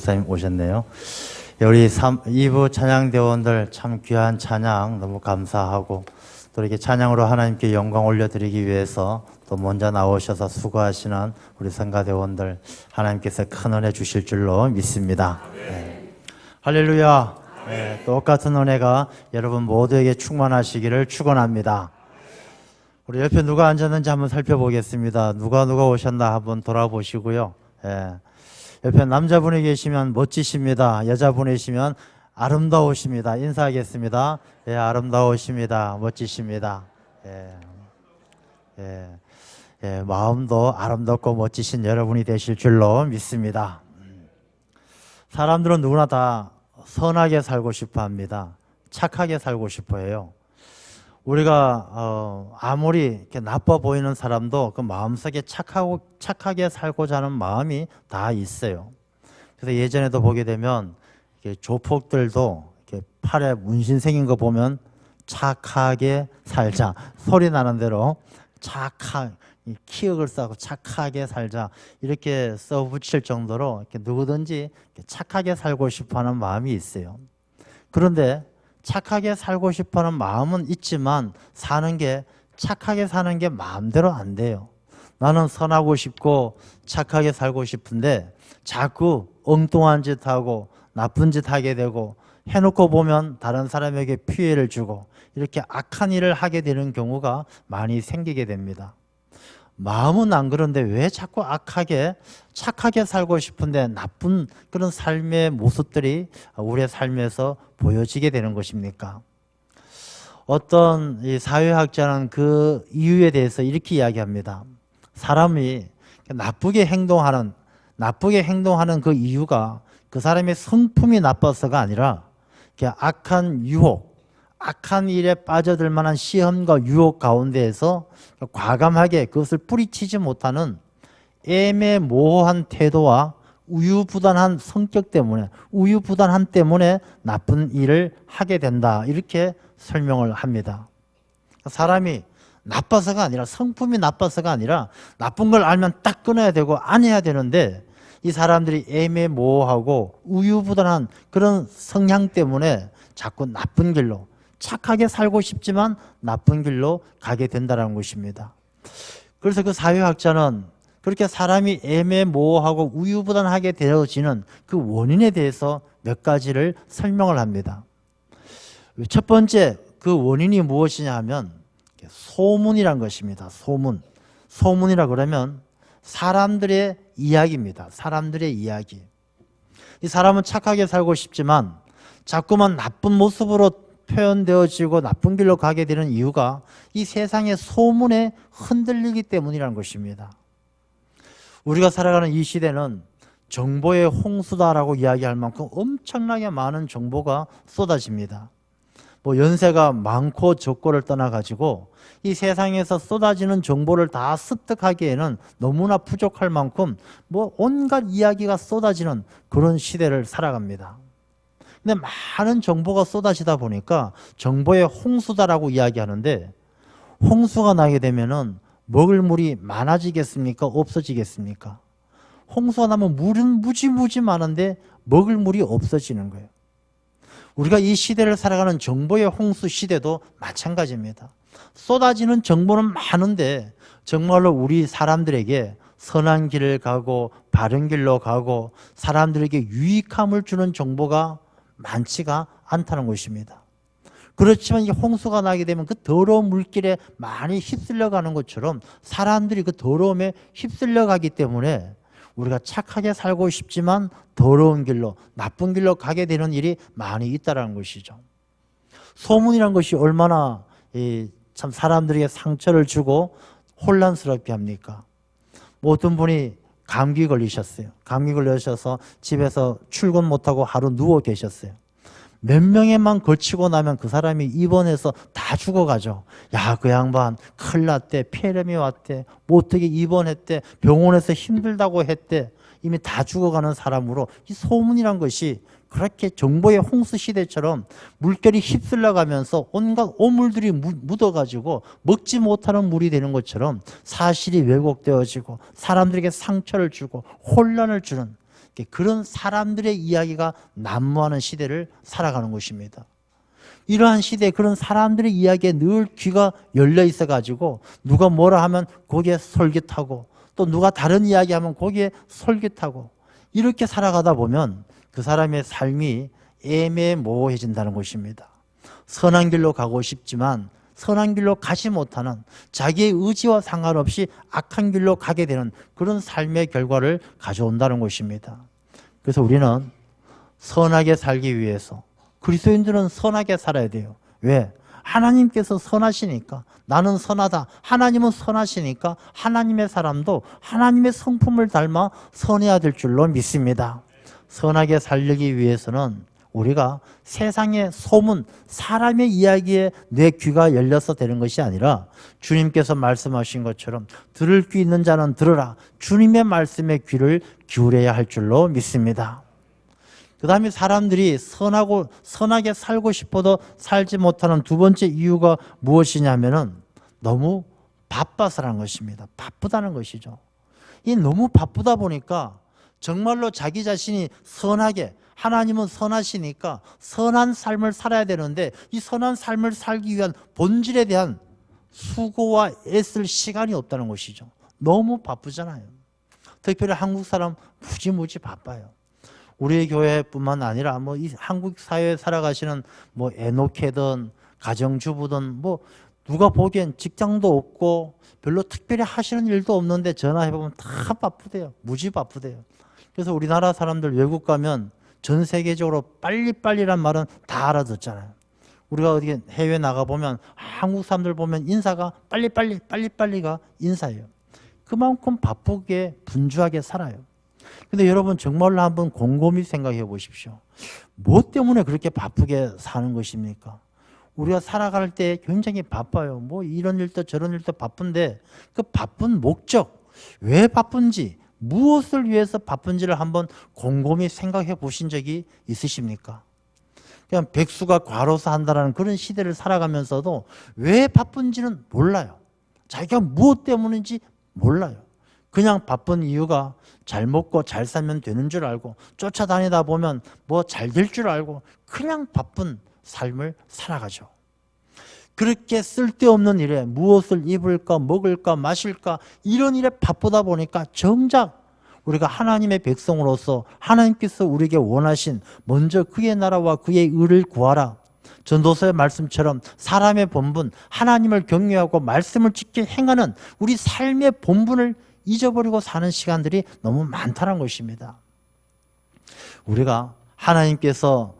목사님 오셨네요. 우리 2부 찬양대원들 참 귀한 찬양 너무 감사하고 또 이렇게 찬양으로 하나님께 영광 올려드리기 위해서 또 먼저 나오셔서 수고하시는 우리 성가대원들 하나님께서 큰 은혜 주실 줄로 믿습니다. 네. 할렐루야. 네, 똑같은 은혜가 여러분 모두에게 충만하시기를 축원합니다. 우리 옆에 누가 앉았는지 한번 살펴보겠습니다. 누가 오셨나 한번 돌아보시고요. 예. 옆에 남자분이 계시면 멋지십니다. 여자분이시면 아름다우십니다. 인사하겠습니다. 예, 아름다우십니다. 멋지십니다. 예. 예. 예, 마음도 아름답고 멋지신 여러분이 되실 줄로 믿습니다. 사람들은 누구나 다 선하게 살고 싶어 합니다. 착하게 살고 싶어 해요. 우리가 아무리 이렇게 나빠 보이는 사람도 그 마음속에 착하게 살고자 하는 마음이 다 있어요. 그래서 예전에도 보게 되면 이렇게 조폭들도 이렇게 팔에 문신 생긴 거 보면 착하게 살자, 소리 나는 대로 키읔을 싸고 착하게 살자 이렇게 써붙일 정도로 이렇게 누구든지 이렇게 착하게 살고 싶어하는 마음이 있어요. 그런데 착하게 살고 싶어하는 마음은 있지만 착하게 사는 게 마음대로 안 돼요. 나는 선하고 싶고 착하게 살고 싶은데 자꾸 엉뚱한 짓 하고 나쁜 짓 하게 되고 해놓고 보면 다른 사람에게 피해를 주고 이렇게 악한 일을 하게 되는 경우가 많이 생기게 됩니다. 마음은 안 그런데 왜 자꾸 착하게 살고 싶은데 나쁜 그런 삶의 모습들이 우리의 삶에서 보여지게 되는 것입니까? 어떤 사회학자는 그 이유에 대해서 이렇게 이야기합니다. 사람이 나쁘게 행동하는 그 이유가 그 사람의 성품이 나빠서가 아니라 악한 유혹, 악한 일에 빠져들 만한 시험과 유혹 가운데에서 과감하게 그것을 뿌리치지 못하는 애매모호한 태도와 우유부단한 성격 때문에 우유부단함 때문에 나쁜 일을 하게 된다 이렇게 설명을 합니다. 사람이 나빠서가 아니라 성품이 나빠서가 아니라 나쁜 걸 알면 딱 끊어야 되고 안 해야 되는데 이 사람들이 애매모호하고 우유부단한 그런 성향 때문에 자꾸 나쁜 길로 착하게 살고 싶지만 나쁜 길로 가게 된다는 것입니다. 그래서 그 사회학자는 그렇게 사람이 애매모호하고 우유부단하게 되어지는 그 원인에 대해서 몇 가지를 설명을 합니다. 첫 번째 그 원인이 무엇이냐 하면 소문이란 것입니다. 소문이라 그러면 사람들의 이야기입니다. 사람들의 이야기. 이 사람은 착하게 살고 싶지만 자꾸만 나쁜 모습으로 표현되어지고 나쁜 길로 가게 되는 이유가 이 세상의 소문에 흔들리기 때문이라는 것입니다. 우리가 살아가는 이 시대는 정보의 홍수다라고 이야기할 만큼 엄청나게 많은 정보가 쏟아집니다. 연세가 많고 적고를 떠나가지고 이 세상에서 쏟아지는 정보를 다 습득하기에는 너무나 부족할 만큼 온갖 이야기가 쏟아지는 그런 시대를 살아갑니다. 근데 많은 정보가 쏟아지다 보니까 정보의 홍수다라고 이야기하는데 홍수가 나게 되면은 먹을 물이 많아지겠습니까? 없어지겠습니까? 홍수가 나면 물은 무지 많은데 먹을 물이 없어지는 거예요. 우리가 이 시대를 살아가는 정보의 홍수 시대도 마찬가지입니다. 쏟아지는 정보는 많은데 정말로 우리 사람들에게 선한 길을 가고 바른 길로 가고 사람들에게 유익함을 주는 정보가 많지가 않다는 것입니다. 그렇지만 이 홍수가 나게 되면 그 더러운 물길에 많이 휩쓸려 가는 것처럼 사람들이 그 더러움에 휩쓸려 가기 때문에 우리가 착하게 살고 싶지만 더러운 길로 나쁜 길로 가게 되는 일이 많이 있다는 것이죠. 소문이란 것이 얼마나 참 사람들에게 상처를 주고 혼란스럽게 합니까? 어떤 분이 감기 걸리셨어요. 감기 걸리셔서 집에서 출근 못하고 하루 누워 계셨어요. 몇 명에만 걸치고 나면 그 사람이 입원해서 다 죽어가죠. 야, 그 양반 큰일 났대, 폐렴이 왔대, 어떻게 입원했대, 병원에서 힘들다고 했대. 이미 다 죽어가는 사람으로 이 소문이란 것이 그렇게 정보의 홍수 시대처럼 물결이 휩쓸려가면서 온갖 오물들이 묻어가지고 먹지 못하는 물이 되는 것처럼 사실이 왜곡되어지고 사람들에게 상처를 주고 혼란을 주는 그런 사람들의 이야기가 난무하는 시대를 살아가는 것입니다. 이러한 시대에 그런 사람들의 이야기에 늘 귀가 열려 있어 가지고 누가 뭐라 하면 거기에 솔깃하고 또 누가 다른 이야기하면 거기에 솔깃하고 이렇게 살아가다 보면 그 사람의 삶이 애매모호해진다는 것입니다. 선한 길로 가고 싶지만 선한 길로 가지 못하는 자기의 의지와 상관없이 악한 길로 가게 되는 그런 삶의 결과를 가져온다는 것입니다. 그래서 우리는 선하게 살기 위해서 그리스도인들은 선하게 살아야 돼요. 왜? 하나님께서 선하시니까 나는 선하다. 하나님은 선하시니까 하나님의 사람도 하나님의 성품을 닮아 선해야 될 줄로 믿습니다. 선하게 살기 위해서는 우리가 세상의 소문, 사람의 이야기에 내 귀가 열려서 되는 것이 아니라 주님께서 말씀하신 것처럼 들을 귀 있는 자는 들으라. 주님의 말씀에 귀를 기울여야 할 줄로 믿습니다. 그 다음에 사람들이 선하게 살고 싶어도 살지 못하는 두 번째 이유가 무엇이냐면은 너무 바빠서라는 것입니다. 바쁘다는 것이죠. 이 너무 바쁘다 보니까 정말로 자기 자신이 선하게 하나님은 선하시니까 선한 삶을 살아야 되는데 이 선한 삶을 살기 위한 본질에 대한 수고와 애쓸 시간이 없다는 것이죠. 너무 바쁘잖아요. 특별히 한국 사람 무지무지 바빠요. 우리 교회뿐만 아니라 뭐 이 한국 사회에 살아가시는 뭐 애노케든 가정주부든 뭐 누가 보기엔 직장도 없고 별로 특별히 하시는 일도 없는데 전화해보면 다 바쁘대요. 무지 바쁘대요. 그래서 우리나라 사람들 외국 가면 전 세계적으로 빨리빨리란 말은 다 알아듣잖아요. 우리가 어디 해외 나가보면 한국 사람들 보면 인사가 빨리빨리가 인사예요. 그만큼 바쁘게 분주하게 살아요. 근데 여러분 정말로 한번 곰곰이 생각해 보십시오. 뭐 때문에 그렇게 바쁘게 사는 것입니까? 우리가 살아갈 때 굉장히 바빠요. 뭐 이런 일도 저런 일도 바쁜데 그 바쁜 목적, 왜 바쁜지, 무엇을 위해서 바쁜지를 한번 곰곰이 생각해 보신 적이 있으십니까? 그냥 백수가 과로사 한다는 그런 시대를 살아가면서도 왜 바쁜지는 몰라요. 자기가 무엇 때문인지 몰라요. 그냥 바쁜 이유가 잘 먹고 잘 살면 되는 줄 알고 쫓아다니다 보면 뭐 잘 될 줄 알고 그냥 바쁜 삶을 살아가죠. 그렇게 쓸데없는 일에 무엇을 입을까 먹을까 마실까 이런 일에 바쁘다 보니까 정작 우리가 하나님의 백성으로서 하나님께서 우리에게 원하신 먼저 그의 나라와 그의 의를 구하라. 전도서의 말씀처럼 사람의 본분, 하나님을 경외하고 말씀을 지켜 행하는 우리 삶의 본분을 잊어버리고 사는 시간들이 너무 많다는 것입니다. 우리가 하나님께서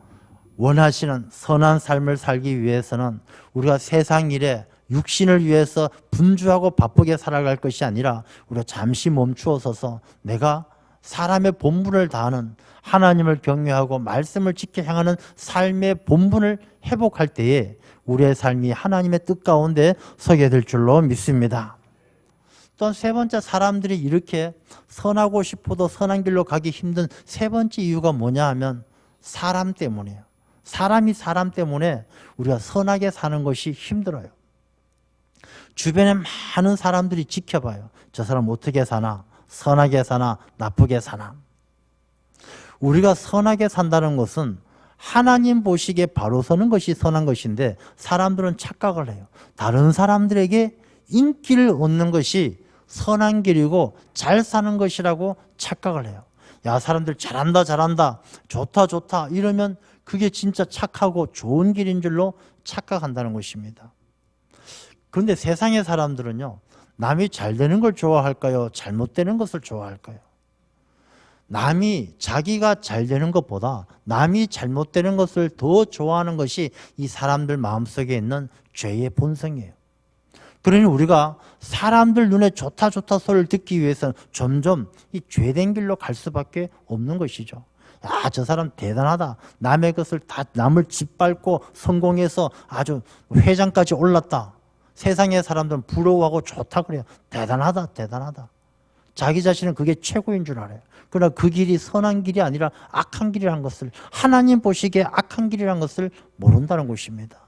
원하시는 선한 삶을 살기 위해서는 우리가 세상 일에 육신을 위해서 분주하고 바쁘게 살아갈 것이 아니라 우리가 잠시 멈추어 서서 내가 사람의 본분을 다하는 하나님을 경외하고 말씀을 지켜 행하는 삶의 본분을 회복할 때에 우리의 삶이 하나님의 뜻 가운데 서게 될 줄로 믿습니다. 또 세 번째, 사람들이 이렇게 선하고 싶어도 선한 길로 가기 힘든 세 번째 이유가 뭐냐 하면 사람 때문이에요. 사람이 사람 때문에 우리가 선하게 사는 것이 힘들어요. 주변에 많은 사람들이 지켜봐요. 저 사람 어떻게 사나? 선하게 사나? 나쁘게 사나? 우리가 선하게 산다는 것은 하나님 보시기에 바로 서는 것이 선한 것인데 사람들은 착각을 해요. 다른 사람들에게 인기를 얻는 것이 선한 길이고 잘 사는 것이라고 착각을 해요. 야, 사람들 잘한다 좋다 이러면 그게 진짜 착하고 좋은 길인 줄로 착각한다는 것입니다. 그런데 세상의 사람들은요, 남이 잘 되는 걸 좋아할까요? 잘못되는 것을 좋아할까요? 남이 자기가 잘 되는 것보다 남이 잘못되는 것을 더 좋아하는 것이 이 사람들 마음속에 있는 죄의 본성이에요. 그러니 우리가 사람들 눈에 좋다 소리를 듣기 위해서는 점점 이 죄된 길로 갈 수밖에 없는 것이죠. 야, 저 사람 대단하다. 남의 것을 다 남을 짓밟고 성공해서 아주 회장까지 올랐다. 세상의 사람들은 부러워하고 좋다 그래요. 대단하다. 자기 자신은 그게 최고인 줄 알아요. 그러나 그 길이 선한 길이 아니라 악한 길이라는 것을, 하나님 보시기에 악한 길이라는 것을 모른다는 것입니다.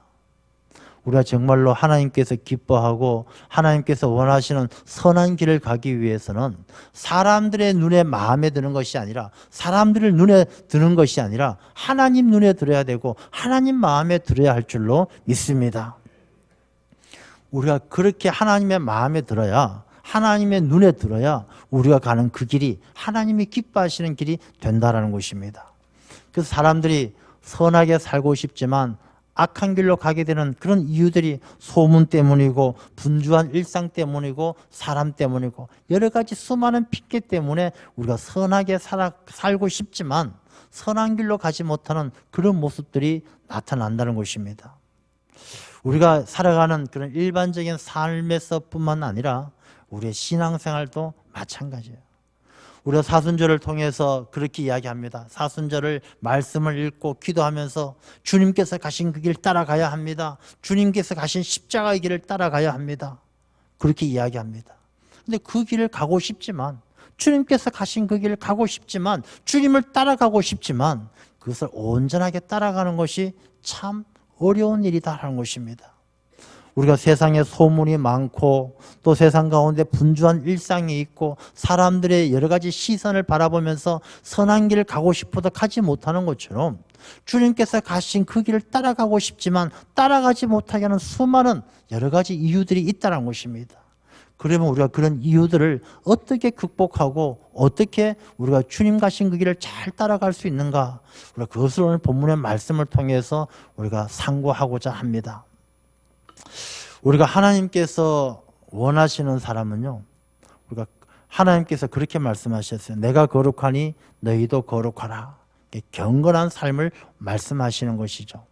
우리가 정말로 하나님께서 기뻐하고 하나님께서 원하시는 선한 길을 가기 위해서는 사람들의 눈에 마음에 드는 것이 아니라 사람들의 눈에 드는 것이 아니라 하나님 눈에 들어야 되고 하나님 마음에 들어야 할 줄로 믿습니다. 우리가 그렇게 하나님의 마음에 들어야 하나님의 눈에 들어야 우리가 가는 그 길이 하나님이 기뻐하시는 길이 된다라는 것입니다. 그래서 사람들이 선하게 살고 싶지만 악한 길로 가게 되는 그런 이유들이 소문 때문이고 분주한 일상 때문이고 사람 때문이고 여러 가지 수많은 핑계 때문에 우리가 선하게 살고 싶지만 선한 길로 가지 못하는 그런 모습들이 나타난다는 것입니다. 우리가 살아가는 그런 일반적인 삶에서뿐만 아니라 우리의 신앙생활도 마찬가지예요. 우리가 사순절을 통해서 그렇게 이야기합니다. 사순절을 말씀을 읽고 기도하면서 주님께서 가신 그 길 따라가야 합니다. 주님께서 가신 십자가의 길을 따라가야 합니다. 그렇게 이야기합니다. 근데 그 길을 가고 싶지만 주님께서 가신 그 길을 가고 싶지만 주님을 따라가고 싶지만 그것을 온전하게 따라가는 것이 참 어려운 일이다라는 것입니다. 우리가 세상에 소문이 많고 또 세상 가운데 분주한 일상이 있고 사람들의 여러 가지 시선을 바라보면서 선한 길을 가고 싶어도 가지 못하는 것처럼 주님께서 가신 그 길을 따라가고 싶지만 따라가지 못하게 하는 수많은 여러 가지 이유들이 있다는 것입니다. 그러면 우리가 그런 이유들을 어떻게 극복하고 어떻게 우리가 주님 가신 그 길을 잘 따라갈 수 있는가, 우리가 그것을 오늘 본문의 말씀을 통해서 우리가 상고하고자 합니다. 우리가 하나님께서 원하시는 사람은요, 우리가 하나님께서 그렇게 말씀하셨어요. 내가 거룩하니 너희도 거룩하라. 경건한 삶을 말씀하시는 것이죠.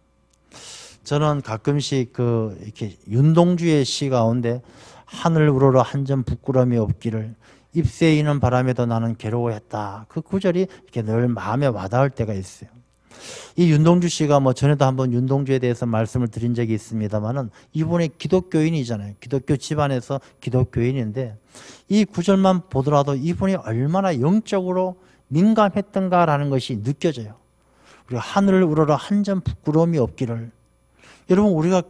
저는 가끔씩 이렇게 윤동주의 시 가운데 하늘 우러러 한 점 부끄러움이 없기를 잎새 이는 바람에도 나는 괴로워했다. 그 구절이 이렇게 늘 마음에 와닿을 때가 있어요. 이 윤동주 씨가 전에도 한번 윤동주에 대해서 말씀을 드린 적이 있습니다만은 이분이 기독교인이잖아요. 기독교 집안에서 기독교인인데 이 구절만 보더라도 이분이 얼마나 영적으로 민감했던가라는 것이 느껴져요. 우리가 하늘을 우러러 한 점 부끄러움이 없기를. 여러분, 우리가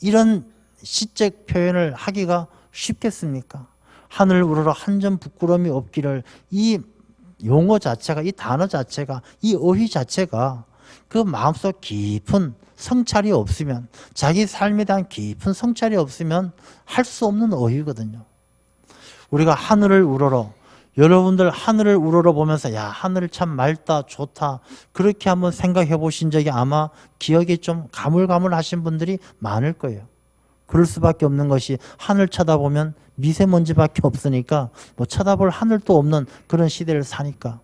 이런 시적 표현을 하기가 쉽겠습니까? 하늘 우러러 한 점 부끄러움이 없기를, 이 용어 자체가, 이 단어 자체가, 이 어휘 자체가 그 마음속 깊은 성찰이 없으면, 자기 삶에 대한 깊은 성찰이 없으면 할 수 없는 어휘거든요. 우리가 하늘을 우러러, 여러분들 하늘을 우러러 보면서 야, 하늘 참 맑다, 좋다, 그렇게 한번 생각해 보신 적이 아마 기억이 좀 가물가물하신 분들이 많을 거예요. 그럴 수밖에 없는 것이, 하늘 쳐다보면 미세먼지밖에 없으니까 쳐다볼 하늘도 없는 그런 시대를 사니까.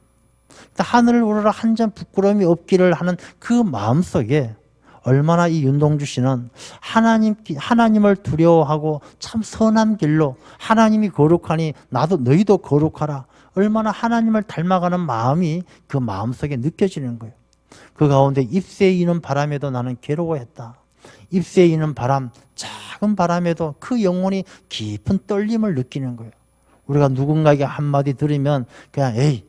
하늘을 우러러 한 점 부끄러움이 없기를 하는 그 마음속에 얼마나 이 윤동주 씨는 하나님을 두려워하고 참 선한 길로, 하나님이 거룩하니 나도 너희도 거룩하라, 얼마나 하나님을 닮아가는 마음이 그 마음속에 느껴지는 거예요. 그 가운데 잎새 이는 바람에도 나는 괴로워했다. 잎새 이는 바람, 작은 바람에도 그 영혼이 깊은 떨림을 느끼는 거예요. 우리가 누군가에게 한마디 들으면 그냥 에이,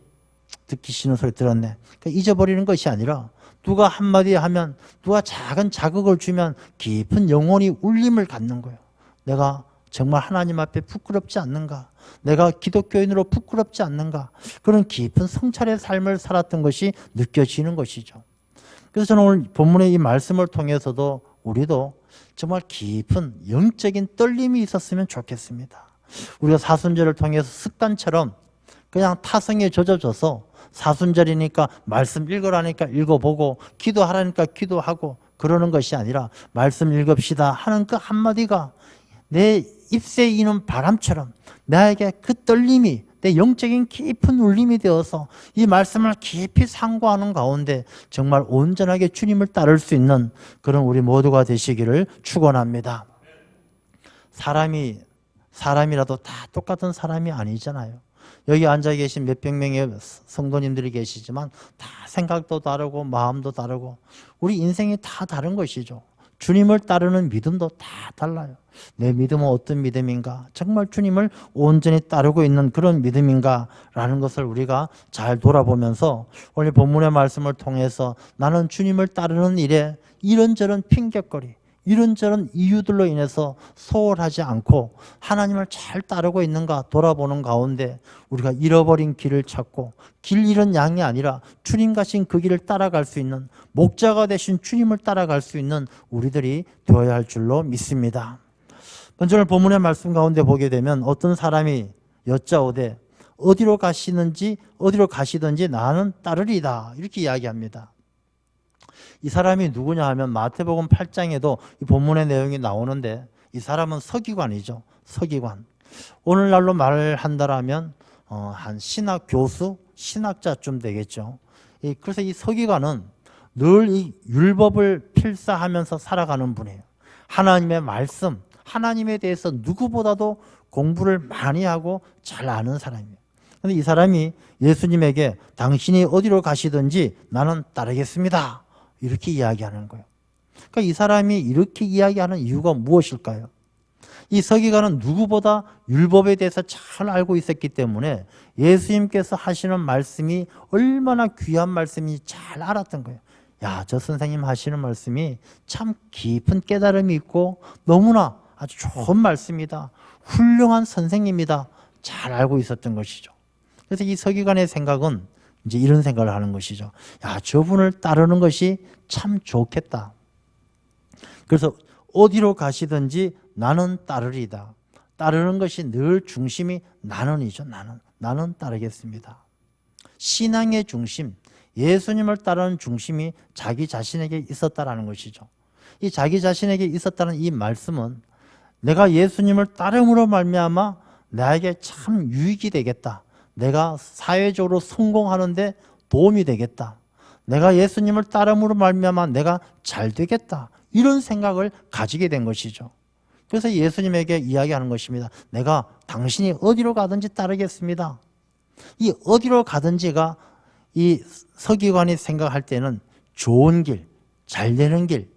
듣기 싫은 소리 들었네, 그러니까 잊어버리는 것이 아니라, 누가 한마디 하면, 누가 작은 자극을 주면 깊은 영혼이 울림을 갖는 거예요. 내가 정말 하나님 앞에 부끄럽지 않는가? 내가 기독교인으로 부끄럽지 않는가? 그런 깊은 성찰의 삶을 살았던 것이 느껴지는 것이죠. 그래서 저는 오늘 본문의 이 말씀을 통해서도 우리도 정말 깊은 영적인 떨림이 있었으면 좋겠습니다. 우리가 사순절을 통해서 습관처럼 그냥 타성에 젖어져서 사순절이니까 말씀 읽으라니까 읽어보고 기도하라니까 기도하고 그러는 것이 아니라, 말씀 읽읍시다 하는 그 한마디가 내 잎새 이는 바람처럼 나에게 그 떨림이 내 영적인 깊은 울림이 되어서 이 말씀을 깊이 상고하는 가운데 정말 온전하게 주님을 따를 수 있는 그런 우리 모두가 되시기를 축원합니다. 사람이라도 다 똑같은 사람이 아니잖아요. 여기 앉아 계신 몇백 명의 성도님들이 계시지만 다 생각도 다르고 마음도 다르고 우리 인생이 다 다른 것이죠. 주님을 따르는 믿음도 다 달라요. 내 믿음은 어떤 믿음인가? 정말 주님을 온전히 따르고 있는 그런 믿음인가? 라는 것을 우리가 잘 돌아보면서 오늘 본문의 말씀을 통해서 나는 주님을 따르는 일에 이런저런 핑곗거리, 이런저런 이유들로 인해서 소홀하지 않고 하나님을 잘 따르고 있는가 돌아보는 가운데 우리가 잃어버린 길을 찾고 길 잃은 양이 아니라 주님 가신 그 길을 따라갈 수 있는 목자가 되신 주님을 따라갈 수 있는 우리들이 되어야 할 줄로 믿습니다. 먼저 오늘 본문의 말씀 가운데 보게 되면 어떤 사람이 여짜오되 어디로 가시든지 나는 따르리다 이렇게 이야기합니다. 이 사람이 누구냐 하면 마태복음 8장에도 이 본문의 내용이 나오는데 이 사람은 서기관이죠. 서기관. 오늘날로 말을 한다라면 한 신학 교수, 신학자쯤 되겠죠. 그래서 이 서기관은 늘 이 율법을 필사하면서 살아가는 분이에요. 하나님의 말씀, 하나님에 대해서 누구보다도 공부를 많이 하고 잘 아는 사람이에요. 그런데 이 사람이 예수님에게 당신이 어디로 가시든지 나는 따르겠습니다. 이렇게 이야기하는 거예요. 그러니까 이 사람이 이렇게 이야기하는 이유가 무엇일까요? 이 서기관은 누구보다 율법에 대해서 잘 알고 있었기 때문에 예수님께서 하시는 말씀이 얼마나 귀한 말씀인지 잘 알았던 거예요. 야, 저 선생님 하시는 말씀이 참 깊은 깨달음이 있고 너무나 아주 좋은 말씀이다. 훌륭한 선생님이다. 잘 알고 있었던 것이죠. 그래서 이 서기관의 생각은 이제 이런 생각을 하는 것이죠. 야, 저분을 따르는 것이 참 좋겠다. 그래서 어디로 가시든지 나는 따르리다. 따르는 것이 늘 중심이 나는이죠. 나는 따르겠습니다. 신앙의 중심, 예수님을 따르는 중심이 자기 자신에게 있었다라는 것이죠. 이 자기 자신에게 있었다는 이 말씀은 내가 예수님을 따름으로 말미암아 나에게 참 유익이 되겠다. 내가 사회적으로 성공하는데 도움이 되겠다. 내가 예수님을 따름으로 말미암아 내가 잘 되겠다. 이런 생각을 가지게 된 것이죠. 그래서 예수님에게 이야기하는 것입니다. 내가 당신이 어디로 가든지 따르겠습니다. 이 어디로 가든지가 이 서기관이 생각할 때는 좋은 길, 잘 되는 길,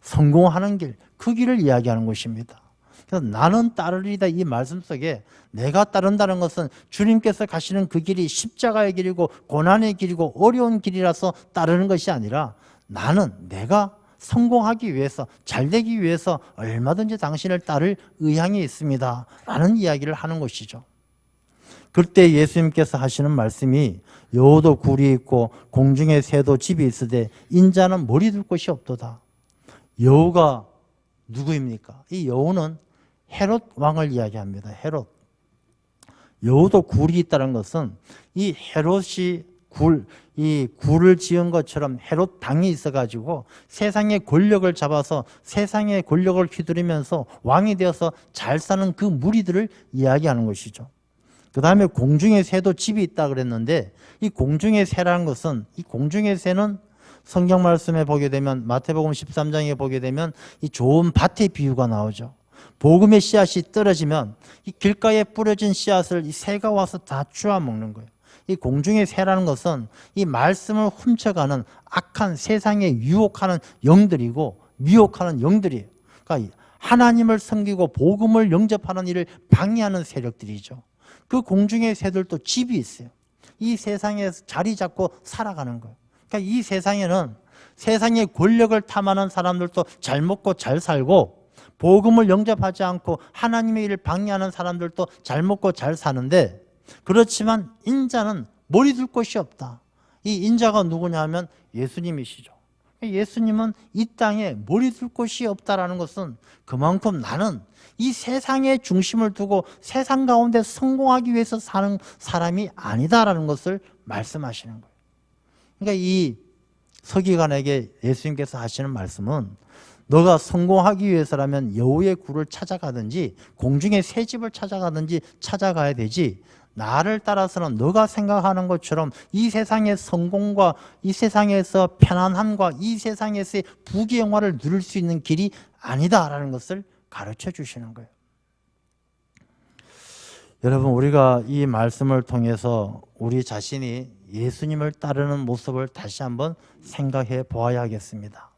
성공하는 길, 그 길을 이야기하는 것입니다. 그래서 나는 따르리다 이 말씀 속에 내가 따른다는 것은 주님께서 가시는 그 길이 십자가의 길이고 고난의 길이고 어려운 길이라서 따르는 것이 아니라 나는 내가 성공하기 위해서 잘되기 위해서 얼마든지 당신을 따를 의향이 있습니다 라는 이야기를 하는 것이죠. 그때 예수님께서 하시는 말씀이 여우도 굴이 있고 공중에 새도 집이 있으되 인자는 머리 둘 곳이 없도다. 여우가 누구입니까? 이 여우는 헤롯 왕을 이야기합니다. 헤롯. 여우도 굴이 있다는 것은 이 헤롯이 이 굴을 지은 것처럼 헤롯 당이 있어가지고 세상의 권력을 잡아서 세상의 권력을 휘두르면서 왕이 되어서 잘 사는 그 무리들을 이야기하는 것이죠. 그 다음에 공중의 새도 집이 있다 그랬는데 이 공중의 새라는 것은 이 공중의 새는 성경 말씀에 보게 되면 마태복음 13장에 보게 되면 이 좋은 밭의 비유가 나오죠. 복음의 씨앗이 떨어지면 이 길가에 뿌려진 씨앗을 이 새가 와서 다 쪼아 먹는 거예요. 이 공중의 새라는 것은 이 말씀을 훔쳐가는 악한 세상에 유혹하는 영들이고 미혹하는 영들이에요. 그러니까 하나님을 섬기고 복음을 영접하는 일을 방해하는 세력들이죠. 그 공중의 새들도 집이 있어요. 이 세상에 자리 잡고 살아가는 거예요. 그러니까 이 세상에는 세상의 권력을 탐하는 사람들도 잘 먹고 잘 살고 복음을 영접하지 않고 하나님의 일을 방해하는 사람들도 잘 먹고 잘 사는데 그렇지만 인자는 머리 둘 곳이 없다. 이 인자가 누구냐 하면 예수님이시죠. 예수님은 이 땅에 머리 둘 곳이 없다라는 것은 그만큼 나는 이 세상의 중심을 두고 세상 가운데 성공하기 위해서 사는 사람이 아니다라는 것을 말씀하시는 거예요. 그러니까 이 서기관에게 예수님께서 하시는 말씀은 너가 성공하기 위해서라면 여우의 굴을 찾아가든지 공중의 새집을 찾아가든지 찾아가야 되지 나를 따라서는 너가 생각하는 것처럼 이 세상의 성공과 이 세상에서 편안함과 이 세상에서의 부귀영화를 누릴 수 있는 길이 아니다라는 것을 가르쳐 주시는 거예요. 여러분, 우리가 이 말씀을 통해서 우리 자신이 예수님을 따르는 모습을 다시 한번 생각해 보아야 하겠습니다.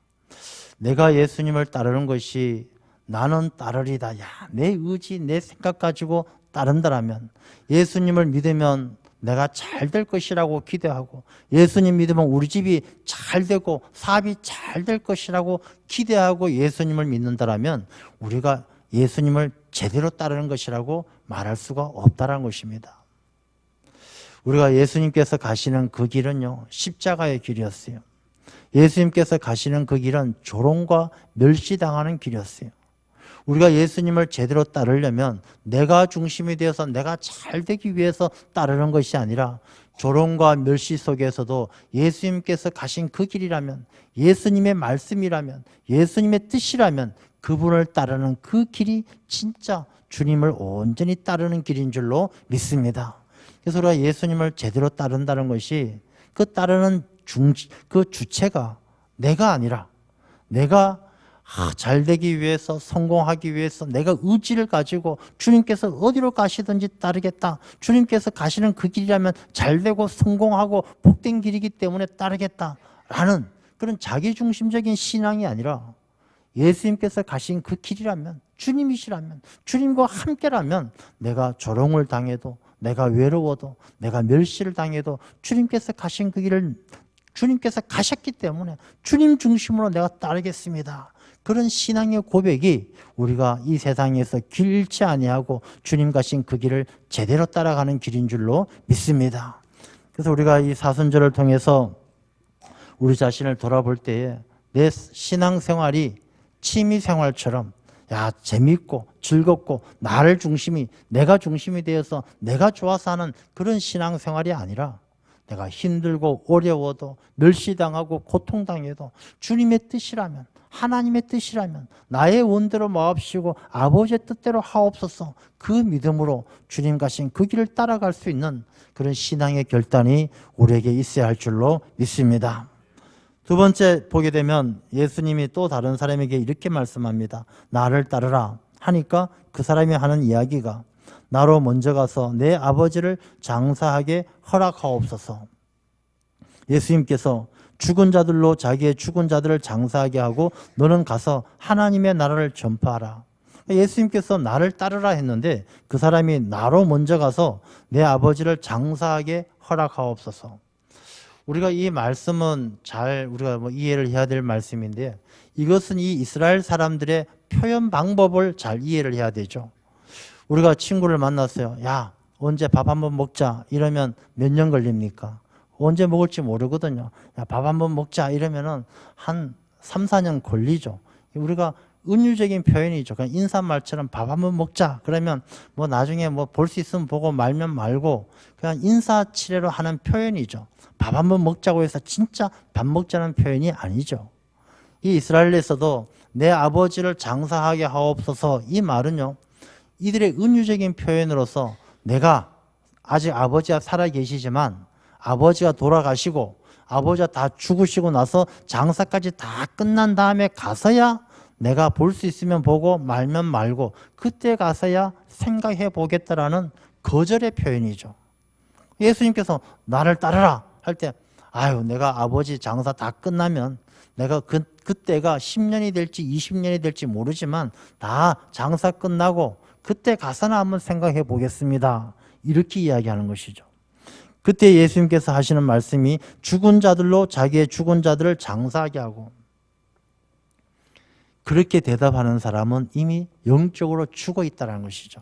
내가 예수님을 따르는 것이 나는 따르리다. 야, 내 의지, 내 생각 가지고 따른다라면 예수님을 믿으면 내가 잘 될 것이라고 기대하고 예수님 믿으면 우리 집이 잘 되고 사업이 잘 될 것이라고 기대하고 예수님을 믿는다라면 우리가 예수님을 제대로 따르는 것이라고 말할 수가 없다는 것입니다. 우리가 예수님께서 가시는 그 길은요, 십자가의 길이었어요. 예수님께서 가시는 그 길은 조롱과 멸시당하는 길이었어요. 우리가 예수님을 제대로 따르려면 내가 중심이 되어서 내가 잘 되기 위해서 따르는 것이 아니라 조롱과 멸시 속에서도 예수님께서 가신 그 길이라면, 예수님의 말씀이라면, 예수님의 뜻이라면 그분을 따르는 그 길이 진짜 주님을 온전히 따르는 길인 줄로 믿습니다. 그래서 우리가 예수님을 제대로 따른다는 것이 그 따르는 그 주체가 내가 아니라 내가 잘 되기 위해서, 성공하기 위해서 내가 의지를 가지고 주님께서 어디로 가시든지 따르겠다. 주님께서 가시는 그 길이라면 잘 되고 성공하고 복된 길이기 때문에 따르겠다라는 그런 자기중심적인 신앙이 아니라 예수님께서 가신 그 길이라면, 주님이시라면, 주님과 함께라면 내가 조롱을 당해도, 내가 외로워도, 내가 멸시를 당해도 주님께서 가신 그 길을 주님께서 가셨기 때문에 주님 중심으로 내가 따르겠습니다. 그런 신앙의 고백이 우리가 이 세상에서 길 잃지 아니하고 주님 가신 그 길을 제대로 따라가는 길인 줄로 믿습니다. 그래서 우리가 이 사순절을 통해서 우리 자신을 돌아볼 때에 내 신앙생활이 취미생활처럼 재밌고 즐겁고 나를 중심이, 내가 중심이 되어서 내가 좋아서 하는 그런 신앙생활이 아니라 내가 힘들고 어려워도 멸시당하고 고통당해도 주님의 뜻이라면, 하나님의 뜻이라면 나의 원대로 마옵시고 아버지의 뜻대로 하옵소서, 그 믿음으로 주님 가신 그 길을 따라갈 수 있는 그런 신앙의 결단이 우리에게 있어야 할 줄로 믿습니다. 두 번째 보게 되면 예수님이 또 다른 사람에게 이렇게 말씀합니다. 나를 따르라 하니까 그 사람이 하는 이야기가 나로 먼저 가서 내 아버지를 장사하게 허락하옵소서. 예수님께서 죽은 자들로 자기의 죽은 자들을 장사하게 하고 너는 가서 하나님의 나라를 전파하라. 예수님께서 나를 따르라 했는데 그 사람이 나로 먼저 가서 내 아버지를 장사하게 허락하옵소서. 우리가 이 말씀은 잘 우리가 이해를 해야 될 말씀인데 이것은 이 이스라엘 사람들의 표현 방법을 잘 이해를 해야 되죠. 우리가 친구를 만났어요. 야, 언제 밥 한번 먹자 이러면 몇 년 걸립니까? 언제 먹을지 모르거든요. 야, 밥 한번 먹자 이러면은 한 3, 4년 걸리죠. 우리가 은유적인 표현이죠. 그냥 인사말처럼 밥 한번 먹자 그러면 나중에 볼 수 있으면 보고 말면 말고 그냥 인사치레로 하는 표현이죠. 밥 한번 먹자고 해서 진짜 밥 먹자는 표현이 아니죠. 이 이스라엘에서도 내 아버지를 장사하게 하옵소서, 이 말은요 이들의 은유적인 표현으로서 내가 아직 아버지가 살아 계시지만 아버지가 돌아가시고 아버지가 다 죽으시고 나서 장사까지 다 끝난 다음에 가서야 내가 볼 수 있으면 보고 말면 말고 그때 가서야 생각해 보겠다라는 거절의 표현이죠. 예수님께서 나를 따르라 할 때 내가 아버지 장사 다 끝나면 내가 그때가 10년이 될지 20년이 될지 모르지만 다 장사 끝나고 그때 가서는 한번 생각해 보겠습니다. 이렇게 이야기하는 것이죠. 그때 예수님께서 하시는 말씀이 죽은 자들로 자기의 죽은 자들을 장사하게 하고, 그렇게 대답하는 사람은 이미 영적으로 죽어 있다는 것이죠.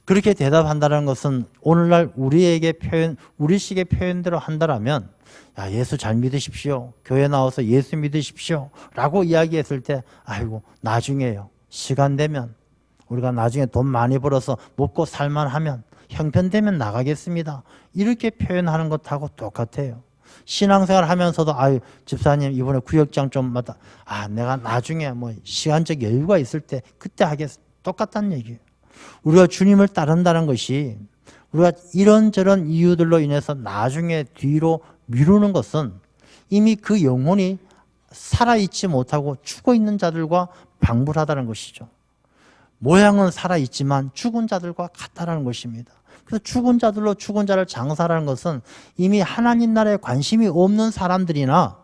그렇게 대답한다는 것은 오늘날 우리식의 표현대로 한다라면 예수 잘 믿으십시오, 교회 나와서 예수 믿으십시오 라고 이야기했을 때 나중에요, 시간 되면 우리가 나중에 돈 많이 벌어서 먹고 살만하면 형편되면 나가겠습니다 이렇게 표현하는 것하고 똑같아요. 신앙생활 하면서도 집사님 이번에 구역장 좀 내가 나중에 시간적 여유가 있을 때 그때 하겠습니다, 똑같다는 얘기예요. 우리가 주님을 따른다는 것이 우리가 이런저런 이유들로 인해서 나중에 뒤로 미루는 것은 이미 그 영혼이 살아있지 못하고 죽어있는 자들과 방불하다는 것이죠. 모양은 살아있지만 죽은 자들과 같다라는 것입니다. 그래서 죽은 자들로 죽은 자를 장사하는 것은 이미 하나님 나라에 관심이 없는 사람들이나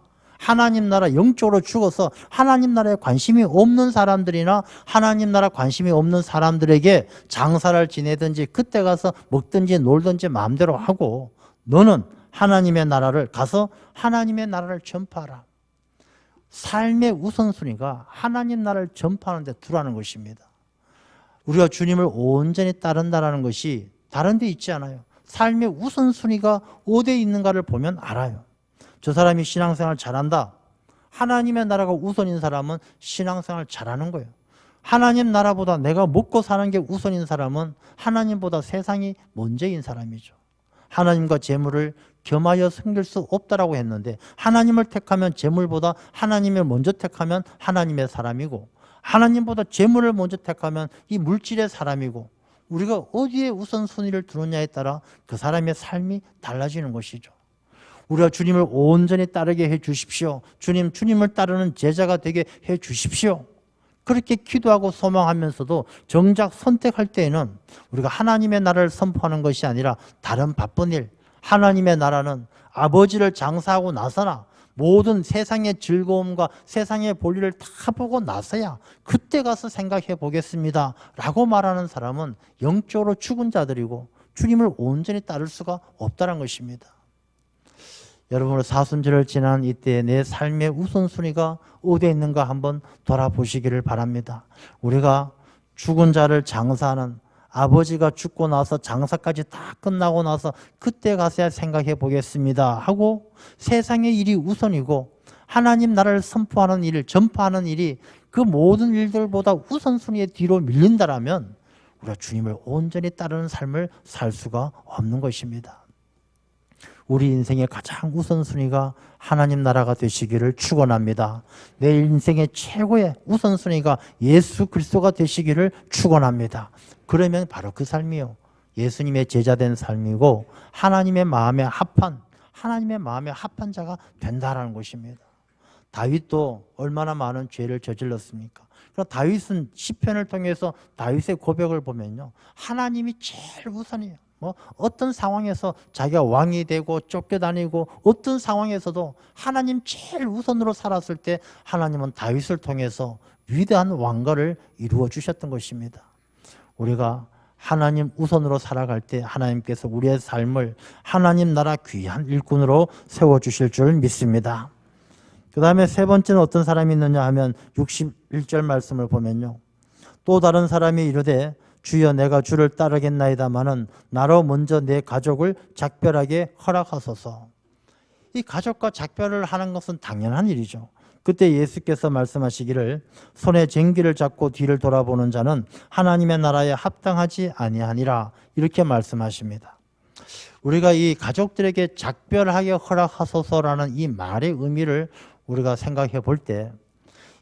하나님 나라 영적으로 죽어서 하나님 나라에 관심이 없는 사람들이나 하나님 나라 관심이 없는 사람들에게 장사를 지내든지 그때 가서 먹든지 놀든지 마음대로 하고, 너는 하나님의 나라를 가서 하나님의 나라를 전파하라. 삶의 우선순위가 하나님 나라를 전파하는 데 두라는 것입니다. 우리가 주님을 온전히 따른다는 것이 다른 데 있지 않아요. 삶의 우선순위가 어디에 있는가를 보면 알아요. 저 사람이 신앙생활 잘한다. 하나님의 나라가 우선인 사람은 신앙생활 잘하는 거예요. 하나님 나라보다 내가 먹고 사는 게 우선인 사람은 하나님보다 세상이 먼저인 사람이죠. 하나님과 재물을 겸하여 섬길 수 없다라고 했는데, 하나님을 택하면 재물보다 하나님을 먼저 택하면 하나님의 사람이고, 하나님보다 재물을 먼저 택하면 이 물질의 사람이고, 우리가 어디에 우선순위를 두느냐에 따라 그 사람의 삶이 달라지는 것이죠. 우리가 주님을 온전히 따르게 해 주십시오. 주님을 따르는 제자가 되게 해 주십시오. 그렇게 기도하고 소망하면서도 정작 선택할 때에는 우리가 하나님의 나라를 선포하는 것이 아니라 다른 바쁜 일, 하나님의 나라는 아버지를 장사하고 나서나 모든 세상의 즐거움과 세상의 볼일을 다 보고 나서야 그때 가서 생각해 보겠습니다 라고 말하는 사람은 영적으로 죽은 자들이고 주님을 온전히 따를 수가 없다는 것입니다. 여러분, 사순절을 지난 이때 내 삶의 우선순위가 어디에 있는가 한번 돌아보시기를 바랍니다. 우리가 죽은 자를 장사하는, 아버지가 죽고 나서 장사까지 다 끝나고 나서 그때 가서야 생각해 보겠습니다 하고 세상의 일이 우선이고 하나님 나라를 선포하는 일, 전파하는 일이 그 모든 일들보다 우선순위에 뒤로 밀린다라면 우리가 주님을 온전히 따르는 삶을 살 수가 없는 것입니다. 우리 인생의 가장 우선순위가 하나님 나라가 되시기를 축원합니다. 내 인생의 최고의 우선순위가 예수 그리스도가 되시기를 축원합니다. 그러면 바로 그 삶이요, 예수님의 제자된 삶이고 하나님의 마음에 합한 자가 된다라는 것입니다. 다윗도 얼마나 많은 죄를 저질렀습니까? 그럼 다윗은 시편을 통해서 다윗의 고백을 보면요, 하나님이 제일 우선이에요. 어떤 상황에서 자기가 왕이 되고 쫓겨다니고 어떤 상황에서도 하나님 제일 우선으로 살았을 때 하나님은 다윗을 통해서 위대한 왕가를 이루어 주셨던 것입니다. 우리가 하나님 우선으로 살아갈 때 하나님께서 우리의 삶을 하나님 나라 귀한 일꾼으로 세워주실 줄 믿습니다. 그 다음에 세 번째는 어떤 사람이 있느냐 하면 61절 말씀을 보면요, 또 다른 사람이 이르되 주여 내가 주를 따르겠나이다마는 나로 먼저 내 가족을 작별하게 허락하소서. 이 가족과 작별을 하는 것은 당연한 일이죠. 그때 예수께서 말씀하시기를 손에 쟁기를 잡고 뒤를 돌아보는 자는 하나님의 나라에 합당하지 아니하니라, 이렇게 말씀하십니다. 우리가 이 가족들에게 작별하게 허락하소서라는 이 말의 의미를 우리가 생각해 볼 때,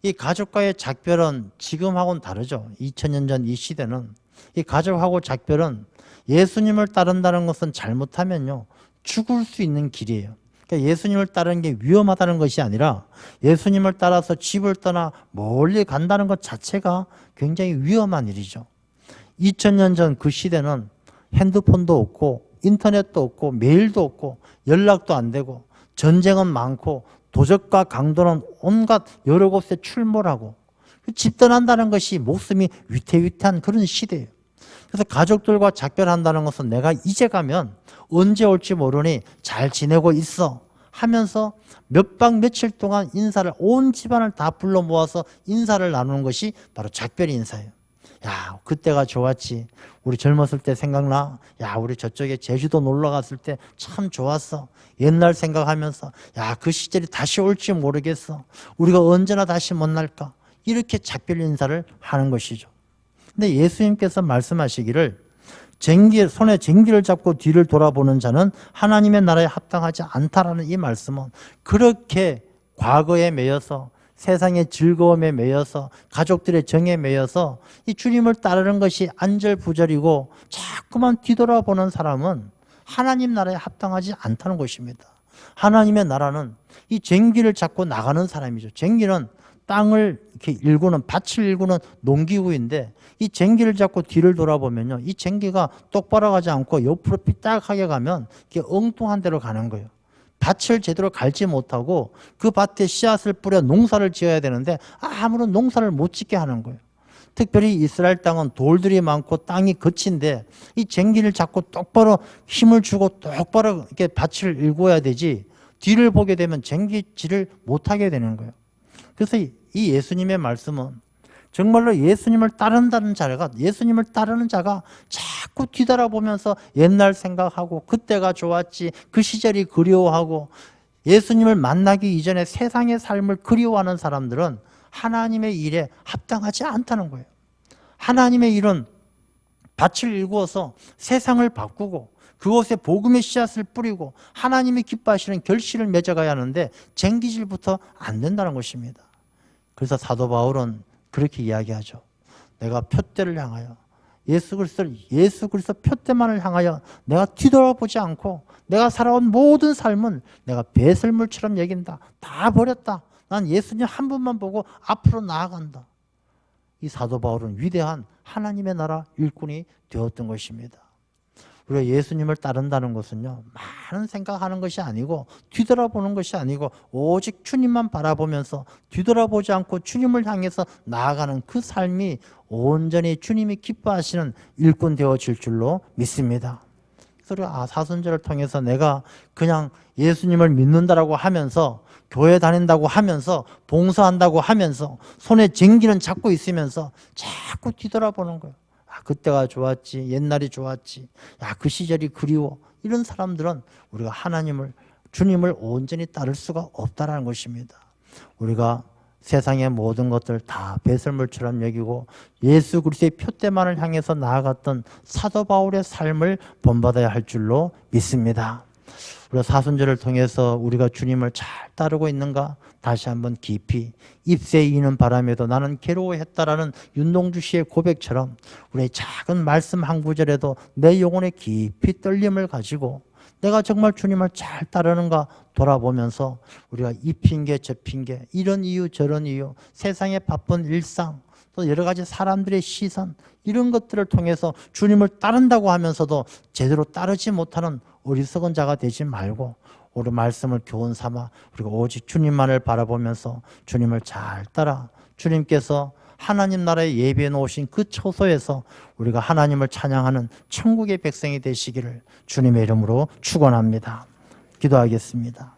이 가족과의 작별은 지금하고는 다르죠. 2000년 전 이 시대는 이 가족하고 작별은 예수님을 따른다는 것은 잘못하면요 죽을 수 있는 길이에요. 그러니까 예수님을 따르는 게 위험하다는 것이 아니라 예수님을 따라서 집을 떠나 멀리 간다는 것 자체가 굉장히 위험한 일이죠. 2000년 전 그 시대는 핸드폰도 없고 인터넷도 없고 메일도 없고 연락도 안 되고 전쟁은 많고 도적과 강도는 온갖 여러 곳에 출몰하고 집 떠난다는 것이 목숨이 위태위태한 그런 시대예요. 그래서 가족들과 작별한다는 것은 내가 이제 가면 언제 올지 모르니 잘 지내고 있어 하면서 몇 박 며칠 동안 인사를, 온 집안을 다 불러 모아서 인사를 나누는 것이 바로 작별 인사예요. 야, 그때가 좋았지. 우리 젊었을 때 생각나? 야, 우리 저쪽에 제주도 놀러 갔을 때 참 좋았어. 옛날 생각하면서 야, 그 시절이 다시 올지 모르겠어. 우리가 언제나 다시 만날까? 이렇게 작별 인사를 하는 것이죠. 근데 예수님께서 말씀하시기를 손에 쟁기를 잡고 뒤를 돌아보는 자는 하나님의 나라에 합당하지 않다라는 이 말씀은 그렇게 과거에 매여서 세상의 즐거움에 매여서 가족들의 정에 매여서 이 주님을 따르는 것이 안절부절이고 자꾸만 뒤돌아보는 사람은 하나님 나라에 합당하지 않다는 것입니다. 하나님의 나라는 이 쟁기를 잡고 나가는 사람이죠. 쟁기는 땅을 이렇게 일구는, 밭을 일구는 농기구인데 이 쟁기를 잡고 뒤를 돌아보면요, 이 쟁기가 똑바로 가지 않고 옆으로 삐딱하게 가면 이게 엉뚱한 데로 가는 거예요. 밭을 제대로 갈지 못하고 그 밭에 씨앗을 뿌려 농사를 지어야 되는데 아무런 농사를 못 짓게 하는 거예요. 특별히 이스라엘 땅은 돌들이 많고 땅이 거친데 이 쟁기를 잡고 똑바로 힘을 주고 똑바로 이렇게 밭을 일궈야 되지 뒤를 보게 되면 쟁기질을 못하게 되는 거예요. 그래서 이 예수님의 말씀은 정말로 예수님을 따르는 자가 자꾸 뒤돌아보면서 옛날 생각하고 그때가 좋았지 그 시절이 그리워하고 예수님을 만나기 이전에 세상의 삶을 그리워하는 사람들은 하나님의 일에 합당하지 않다는 거예요. 하나님의 일은 밭을 일구어서 세상을 바꾸고 그곳에 복음의 씨앗을 뿌리고 하나님이 기뻐하시는 결실을 맺어가야 하는데 쟁기질부터 안 된다는 것입니다. 그래서 사도 바울은 그렇게 이야기하죠. 내가 표대를 향하여 예수 그리스도 표대만을 향하여 내가 뒤돌아보지 않고 내가 살아온 모든 삶은 내가 배설물처럼 여긴다. 다 버렸다. 난 예수님 한 분만 보고 앞으로 나아간다. 이 사도 바울은 위대한 하나님의 나라 일꾼이 되었던 것입니다. 우리가 예수님을 따른다는 것은요, 많은 생각하는 것이 아니고 뒤돌아보는 것이 아니고 오직 주님만 바라보면서 뒤돌아보지 않고 주님을 향해서 나아가는 그 삶이 온전히 주님이 기뻐하시는 일꾼 되어질 줄로 믿습니다. 그래서 사순절을 통해서 내가 그냥 예수님을 믿는다라고 하면서 교회 다닌다고 하면서 봉사한다고 하면서 손에 쟁기는 잡고 있으면서 자꾸 뒤돌아보는 거예요. 그때가 좋았지, 옛날이 좋았지, 그 시절이 그리워. 이런 사람들은 우리가 주님을 온전히 따를 수가 없다라는 것입니다. 우리가 세상의 모든 것들 다 배설물처럼 여기고 예수 그리스도의 표대만을 향해서 나아갔던 사도 바울의 삶을 본받아야 할 줄로 믿습니다. 우리가 사순절을 통해서 우리가 주님을 잘 따르고 있는가 다시 한번 깊이 잎새 이는 바람에도 나는 괴로워했다라는 윤동주 씨의 고백처럼 우리의 작은 말씀 한 구절에도 내 영혼에 깊이 떨림을 가지고 내가 정말 주님을 잘 따르는가 돌아보면서 우리가 이 핑계 저 핑계 이런 이유 저런 이유 세상의 바쁜 일상 또 여러 가지 사람들의 시선 이런 것들을 통해서 주님을 따른다고 하면서도 제대로 따르지 못하는 어리석은 자가 되지 말고 우리 말씀을 교훈 삼아 우리가 오직 주님만을 바라보면서 주님을 잘 따라 주님께서 하나님 나라에 예비해 놓으신 그 처소에서 우리가 하나님을 찬양하는 천국의 백성이 되시기를 주님의 이름으로 축원합니다. 기도하겠습니다.